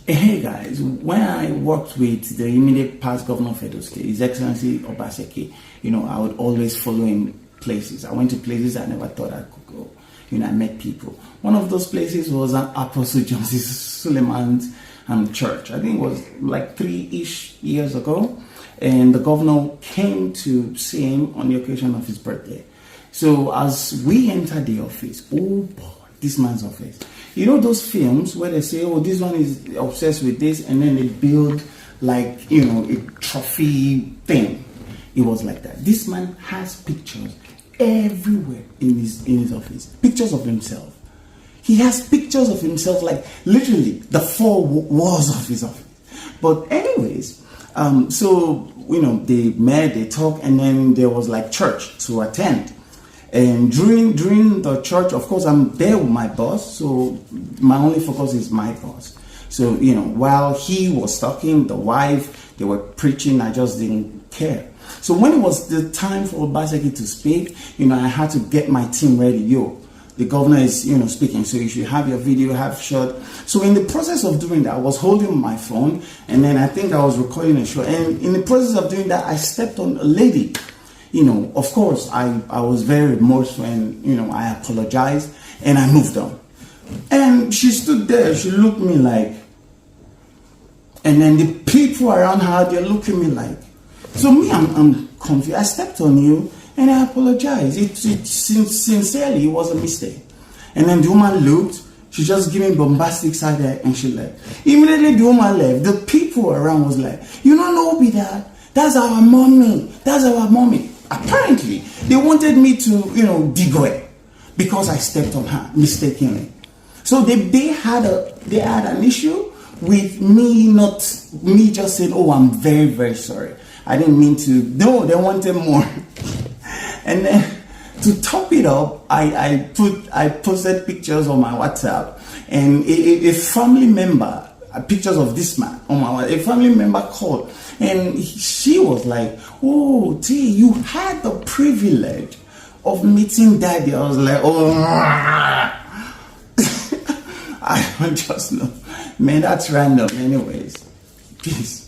Hey guys, when I worked with the immediate past governor of Edo State, His Excellency Obaseki, I would always follow him places. I went to places I never thought I could go. I met people. One of those places was an Apostle Justice Suleman's church. I think it was like 3-ish years ago. And the governor came to see him on the occasion of his birthday. So as we entered the office, oh boy, this man's office. You know those films where they say, oh, this one is obsessed with this, and then they build like, a trophy thing. It was like that. This man has pictures everywhere in his office. Pictures of himself. He has pictures of himself, like literally the 4 walls of his office. But anyways, so, they met, they talked, and then there was like church to attend. And during the church, of course, I'm there with my boss, so my only focus is my boss. So, while he was talking, the wife, they were preaching, I just didn't care. So when it was the time for Obaseki to speak, I had to get my team ready. The governor is, speaking, so you should have your video, have shot. So in the process of doing that, I was holding my phone, and then I think I was recording a show. And in the process of doing that, I stepped on a lady. Of course, I was very remorseful, and, I apologized, and I moved on. And she stood there, she looked at me like, and then the people around her, they're looking at me like, so me, I'm confused. I stepped on you, and I apologized. Sincerely, it was a mistake. And then the woman looked, she just gave me bombastic side eye, and she left. Immediately the woman left, the people around was like, you don't know be that? That's our mommy. That's our mommy. Apparently, they wanted me to, dig away because I stepped on her mistakenly. So they had an issue with me just saying, oh, I'm very, very sorry. I didn't mean to. No, they wanted more. And then to top it up, I posted pictures on my WhatsApp, and a family member, pictures of this man on my WhatsApp, a family member called, and she was like, oh, T, you had the privilege of meeting daddy. I was like, oh, I don't just know. Man, that's random anyways. Peace.